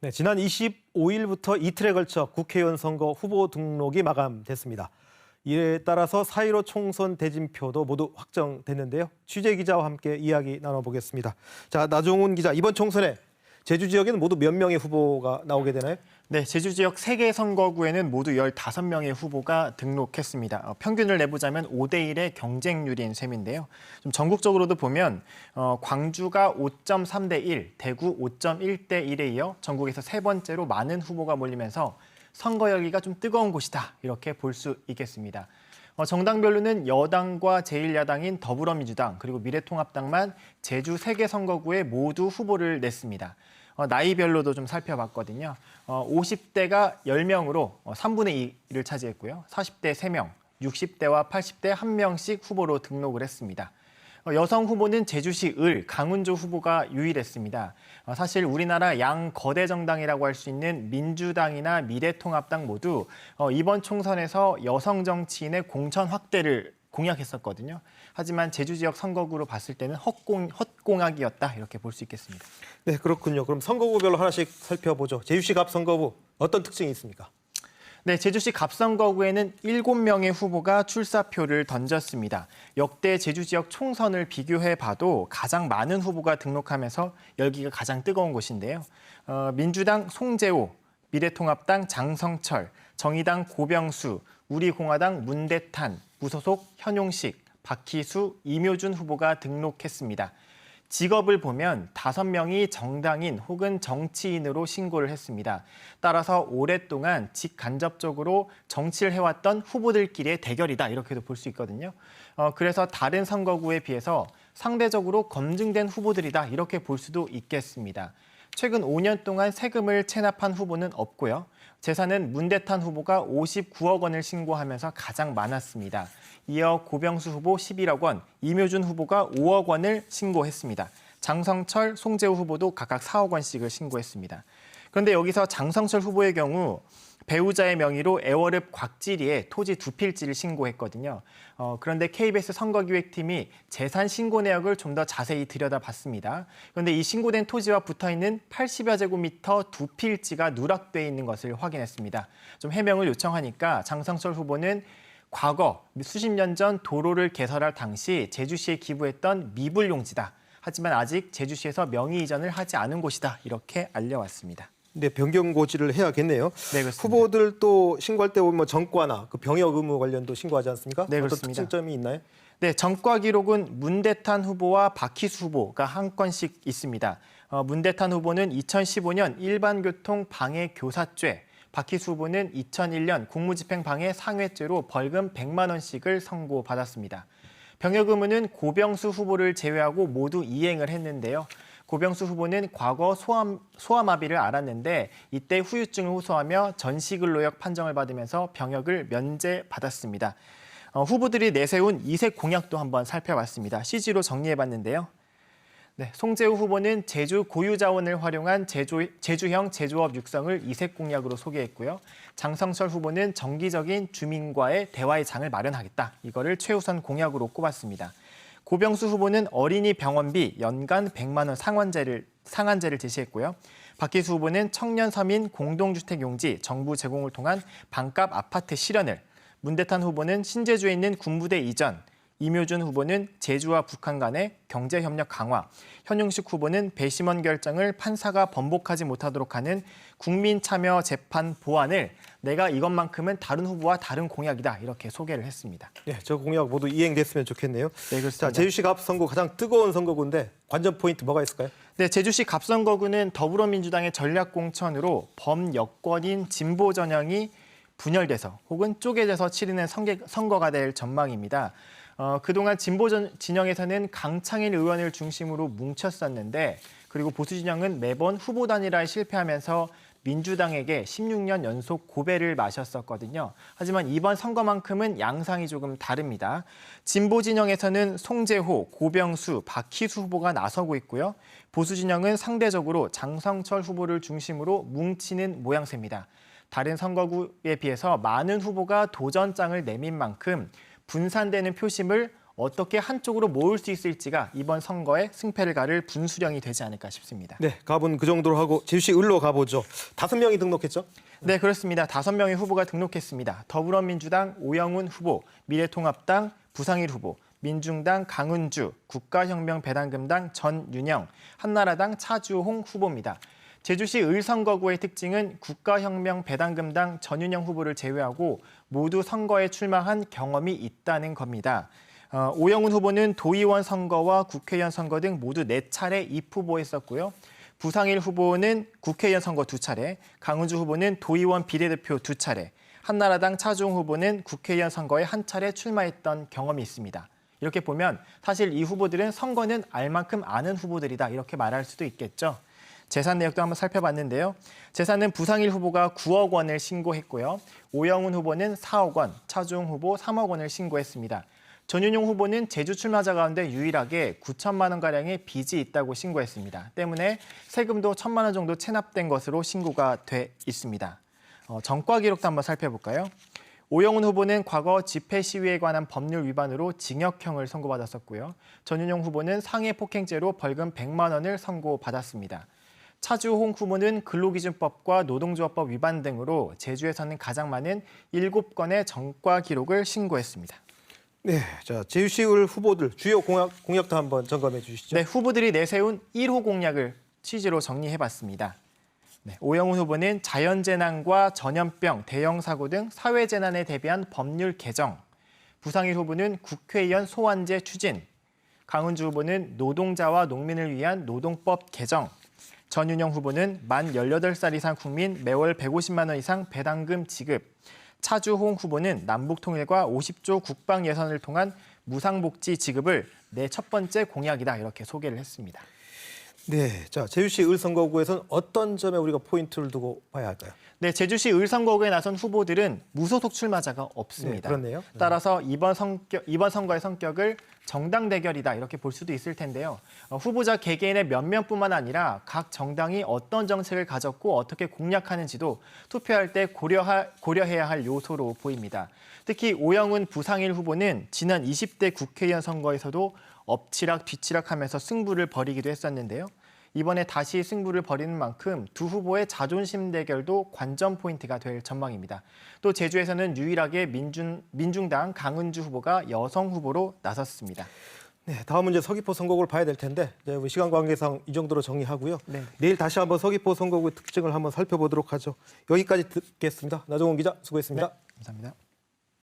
네, 지난 25일부터 이틀에 걸쳐 국회의원 선거 후보 등록이 마감됐습니다. 이에 따라서 4.15 총선 대진표도 모두 확정됐는데요. 취재 기자와 함께 이야기 나눠보겠습니다. 자, 나종훈 기자, 이번 총선에 제주 지역에는 모두 몇 명의 후보가 나오게 되나요? 네, 제주 지역 3개 선거구에는 모두 15명의 후보가 등록했습니다. 평균을 내보자면 5대1의 경쟁률인 셈인데요. 좀 전국적으로도 보면 광주가 5.3대 1, 대구 5.1대 1에 이어 전국에서 세 번째로 많은 후보가 몰리면서 선거 열기가 좀 뜨거운 곳이다, 이렇게 볼 수 있겠습니다. 정당별로는 여당과 제1야당인 더불어민주당 그리고 미래통합당만 제주 3개 선거구에 모두 후보를 냈습니다. 나이별로도 좀 살펴봤거든요. 50대가 10명으로 3분의 2를 차지했고요. 40대 3명, 60대와 80대 1명씩 후보로 등록을 했습니다. 여성 후보는 제주시 을, 강운조 후보가 유일했습니다. 사실 우리나라 양 거대 정당이라고 할 수 있는 민주당이나 미래통합당 모두 이번 총선에서 여성 정치인의 공천 확대를 공약했었거든요. 하지만 제주 지역 선거구로 봤을 때는 헛공약이었다, 이렇게 볼 수 있겠습니다. 네, 그렇군요. 그럼 선거구별로 하나씩 살펴보죠. 제주시 갑 선거구 어떤 특징이 있습니까? 네, 제주시 갑선거구에는 7명의 후보가 출사표를 던졌습니다. 역대 제주 지역 총선을 비교해봐도 가장 많은 후보가 등록하면서 열기가 가장 뜨거운 곳인데요. 민주당 송재호, 미래통합당 장성철, 정의당 고병수, 우리공화당 문대탄, 무소속 현용식, 박희수, 이묘준 후보가 등록했습니다. 직업을 보면 5명이 정당인 혹은 정치인으로 신고를 했습니다. 따라서 오랫동안 직간접적으로 정치를 해왔던 후보들끼리의 대결이다, 이렇게도 볼 수 있거든요. 그래서 다른 선거구에 비해서 상대적으로 검증된 후보들이다, 이렇게 볼 수도 있겠습니다. 최근 5년 동안 세금을 체납한 후보는 없고요. 재산은 문대탄 후보가 59억 원을 신고하면서 가장 많았습니다. 이어 고병수 후보 11억 원, 이묘준 후보가 5억 원을 신고했습니다. 장성철, 송재우 후보도 각각 4억 원씩을 신고했습니다. 그런데 여기서 장성철 후보의 경우 배우자의 명의로 애월읍 곽지리에 토지 2필지를 신고했거든요. 그런데 KBS 선거기획팀이 재산 신고 내역을 좀 더 자세히 들여다봤습니다. 그런데 이 신고된 토지와 붙어있는 80여 제곱미터 2필지가 누락돼 있는 것을 확인했습니다. 좀 해명을 요청하니까 장성철 후보는 과거 수십 년 전 도로를 개설할 당시 제주시에 기부했던 미불용지다. 하지만 아직 제주시에서 명의 이전을 하지 않은 곳이다, 이렇게 알려왔습니다. 네, 변경 고지를 해야겠네요. 네, 그렇습니다. 후보들 또 신고할 때 보면 전과나 그 병역 의무 관련도 신고하지 않습니까? 네, 어떤 그렇습니다. 특징점이 있나요? 네, 전과 기록은 문대탄 후보와 박희수 후보가 한 건씩 있습니다. 문대탄 후보는 2015년 일반교통 방해 교사죄, 박희수 후보는 2001년 공무집행 방해 상해죄로 벌금 100만 원씩을 선고받았습니다. 병역 의무는 고병수 후보를 제외하고 모두 이행을 했는데요. 고병수 후보는 과거 소아마비를 앓았는데 이때 후유증을 호소하며 전시근로역 판정을 받으면서 병역을 면제받았습니다. 후보들이 내세운 이색 공약도 한번 살펴봤습니다. CG로 정리해봤는데요. 네, 송재우 후보는 제주 고유 자원을 활용한 제주형 제조업 육성을 이색 공약으로 소개했고요. 장성철 후보는 정기적인 주민과의 대화의 장을 마련하겠다, 이거를 최우선 공약으로 꼽았습니다. 고병수 후보는 어린이 병원비 연간 100만 원 상한제를 제시했고요. 박희수 후보는 청년 서민 공동주택 용지 정부 제공을 통한 반값 아파트 실현을, 문대탄 후보는 신제주에 있는 군부대 이전, 이묘준 후보는 제주와 북한 간의 경제협력 강화, 현용식 후보는 배심원 결정을 판사가 번복하지 못하도록 하는 국민참여재판 보완을 내가 이것만큼은 다른 후보와 다른 공약이다, 이렇게 소개를 했습니다. 네, 저 공약 모두 이행됐으면 좋겠네요. 네, 그렇습니다. 자, 제주시 갑 선거 가장 뜨거운 선거구인데 관전 포인트 뭐가 있을까요? 네, 제주시 갑선거구는 더불어민주당의 전략공천으로 범여권인 진보 전형이 분열돼서 혹은 쪼개져서 치르는 선거가 될 전망입니다. 그동안 진보 진영에서는 강창일 의원을 중심으로 뭉쳤었는데, 그리고 보수 진영은 매번 후보 단일화에 실패하면서 민주당에게 16년 연속 고배를 마셨었거든요. 하지만 이번 선거만큼은 양상이 조금 다릅니다. 진보 진영에서는 송재호, 고병수, 박희수 후보가 나서고 있고요. 보수 진영은 상대적으로 장성철 후보를 중심으로 뭉치는 모양새입니다. 다른 선거구에 비해서 많은 후보가 도전장을 내민 만큼 분산되는 표심을 어떻게 한쪽으로 모을 수 있을지가 이번 선거의 승패를 가를 분수령이 되지 않을까 싶습니다. 네, 갑은 그 정도로 하고 제주시 을로 가보죠. 5명이 등록했죠? 네, 그렇습니다. 5명의 후보가 등록했습니다. 더불어민주당 오영훈 후보, 미래통합당 부상일 후보, 민중당 강은주, 국가혁명배당금당 전윤영, 한나라당 차주홍 후보입니다. 제주시 을선거구의 특징은 국가혁명배당금당 전윤영 후보를 제외하고 모두 선거에 출마한 경험이 있다는 겁니다. 오영훈 후보는 도의원 선거와 국회의원 선거 등 모두 4차례 입후보했었고요. 부상일 후보는 국회의원 선거 2차례, 강은주 후보는 도의원 비례대표 2차례, 한나라당 차주홍 후보는 국회의원 선거에 1차례 출마했던 경험이 있습니다. 이렇게 보면 사실 이 후보들은 선거는 알 만큼 아는 후보들이다 이렇게 말할 수도 있겠죠. 재산 내역도 한번 살펴봤는데요. 재산은 부상일 후보가 9억 원을 신고했고요. 오영훈 후보는 4억 원, 차주홍 후보 3억 원을 신고했습니다. 전윤용 후보는 제주 출마자 가운데 유일하게 9천만 원가량의 빚이 있다고 신고했습니다. 때문에 세금도 1천만 원 정도 체납된 것으로 신고가 돼 있습니다. 전과 기록도 한번 살펴볼까요? 오영훈 후보는 과거 집회 시위에 관한 법률 위반으로 징역형을 선고받았었고요. 전윤용 후보는 상해 폭행죄로 벌금 100만 원을 선고받았습니다. 차주홍 후보는 근로기준법과 노동조합법 위반 등으로 제주에서는 가장 많은 7건의 전과 기록을 신고했습니다. 네, 자 제주시 을 후보들 주요 공약도 한번 점검해 주시죠. 네, 후보들이 내세운 1호 공약을 취지로 정리해봤습니다. 네, 오영훈 후보는 자연재난과 전염병, 대형사고 등 사회재난에 대비한 법률 개정, 부상일 후보는 국회의원 소환제 추진, 강은주 후보는 노동자와 농민을 위한 노동법 개정, 전윤영 후보는 만 18살 이상 국민 매월 150만 원 이상 배당금 지급, 차주홍 후보는 남북통일과 50조 국방 예산을 통한 무상복지 지급을 내 첫 번째 공약이다 이렇게 소개를 했습니다. 네, 자 제주시 을 선거구에서는 어떤 점에 우리가 포인트를 두고 봐야 할까요? 네, 제주시 을 선거구에 나선 후보들은 무소속 출마자가 없습니다. 네, 그렇네요. 따라서 이번 선거의 성격을 정당 대결이다 이렇게 볼 수도 있을 텐데요. 후보자 개개인의 면면뿐만 아니라 각 정당이 어떤 정책을 가졌고 어떻게 공략하는지도 투표할 때 고려해야 할 요소로 보입니다. 특히 오영훈 부상일 후보는 지난 20대 국회의원 선거에서도 엎치락 뒤치락하면서 승부를 벌이기도 했었는데요. 이번에 다시 승부를 벌이는 만큼 두 후보의 자존심 대결도 관전 포인트가 될 전망입니다. 또 제주에서는 유일하게 민중당 강은주 후보가 여성 후보로 나섰습니다. 네, 다음은 이제 서귀포 선거구를 봐야 될 텐데 이제 우리 시간 관계상 이 정도로 정리하고요. 네. 내일 다시 한번 서귀포 선거구의 특징을 한번 살펴보도록 하죠. 여기까지 듣겠습니다. 나종원 기자 수고했습니다. 네, 감사합니다.